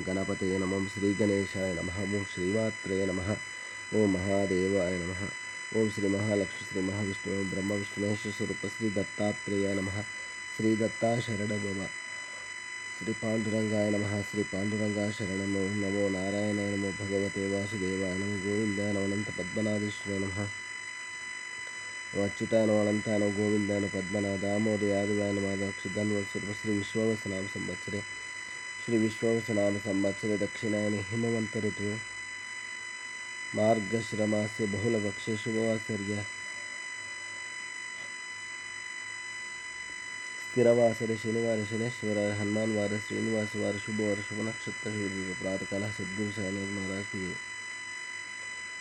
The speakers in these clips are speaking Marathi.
गणपतये नमः। श्री गणेशाय नमः। ओम श्रीमात्रे नमः। ओम महादेवाय नमः। ओम श्री महालक्ष्मी श्री महाविष्णु ब्रह्म विष्णु महेश स्वरूप श्री दत्तात्रेय नमः। श्री दत्ता शरण मम। श्री पांडुरंगाय नमः। श्री पांडुरंगा शरणं नमो नारायणाय नमो भगवते वासुदेवाय नमो गोविंदाय नमो अनंत पद्मनाभेश्वराय नमः। अच्युताय नमो अनंताय नमो गोविंदाय नमो पद्मनाभ दामोदर यादवाय नमः। अक्षितन्वत्सर्व श्री विश्ववसनाम संवत्सरे श्री विश्ववसनाम संवत्सरे दक्षिणायने हिमवंत ऋतु मार्गश्रमास्य बहुलपक्षे शुभवासर्य स्थिरवासरे शनिवार शनेश्वर हनुमानवार श्रीनिवासवार शुभवार शुभ नक्षत्र प्रातःकाल सद्गुरु साईनाथ महाराज की।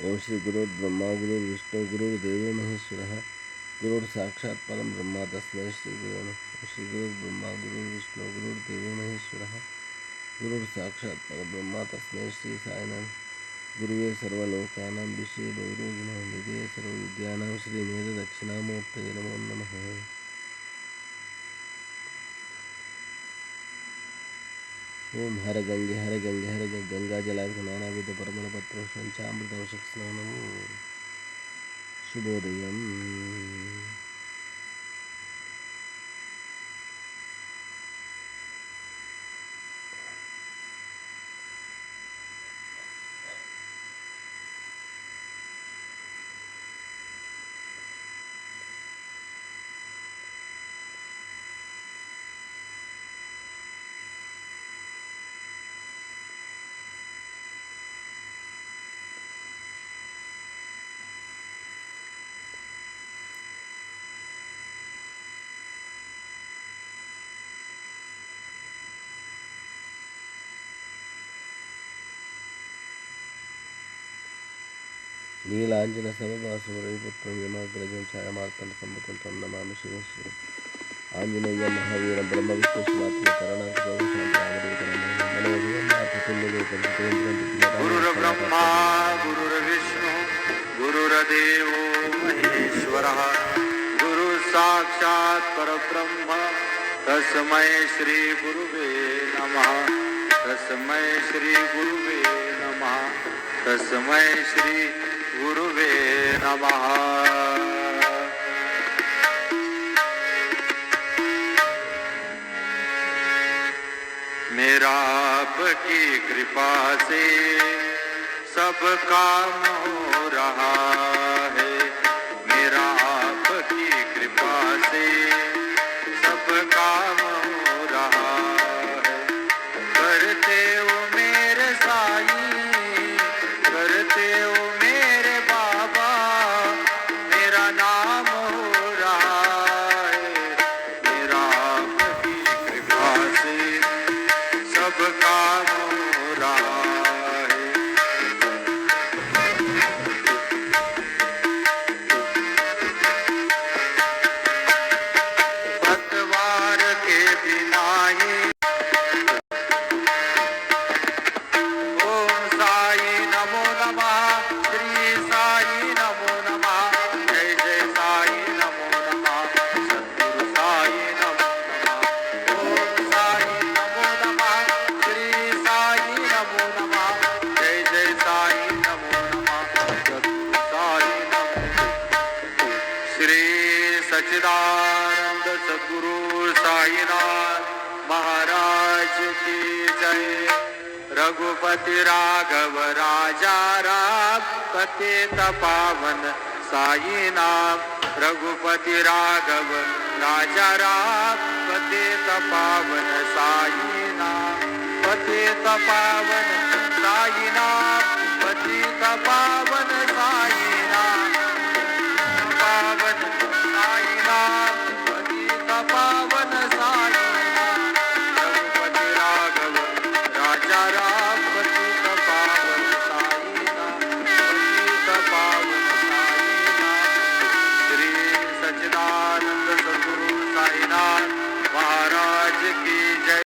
ओम श्री गुरु ब्रह्मा गुरु विष्णु गुरुर्देवो महेश्वरः गुरुर् साक्षात् परम ब्रह्म तस्मै श्री गुरु। श्री गुरु ब्रह्मा गुरु विष्णु गुरुर्देवो महेश्वरः गुरुर् साक्षात् परम ब्रह्म तस्मै श्री साईनाथ गुरुवे सर्वलोकानां विषये भैरवज्ञानं निधये सर्वविद्यानां श्री मेध दक्षिणामूर्तये नमो नमः। ओम हर गंगे हर गंगे हर गंगा जलाभिषेक नानाविध परमल पत्र पंचामृताभिषेक स्नानम शुभोदयम। नीलांजन समवासुरपुत्रं यमाग्रजं छायामार्तण्ड सम्मुखं तं नमामि शिवं श्री आंजनेयं महावीरं ब्रह्म विष्णु शिवात्मकं करुणाकरं गुरुर्ब्रह्मा गुरुर्विष्णु गुरुर्देवो महेश्वरः गुरु साक्षात् परब्रह्म तस्मै श्री गुरुवे नमः। तस्मै श्री गुरुवे नमः। तस्मै श्री गुरुवे नमः। मेरा आपकी कृपा से सब काम हो रहा है। मेरा आपकी कृपा से सब काम हो रहा है। करते हो मेरे साईं करते हो मेरे बाबा मेरा नाम हो रहा है। मेरा आपकी कृपा से सब काम हो रहा है। पतवार के बिना ही ओम साई नमो नमः। श्री साई नमो नमः। जय जय साई नमो नमः। सद्गुरु साई नमो नमः। ओम साई नमो नमः। श्री साई नमो नमः। जय जय साई नमो नमः। सद्गुरु साई नमो नमः। श्री सच्चिदानंद सद्गुरु साईनाथ महाराज की जय। रघुपति राघव राजा राम पतित पावन साई नाम। रघुपति राघव राजा राम पतित पावन साई नाम। पतित पावन साई नाम। पतित पावन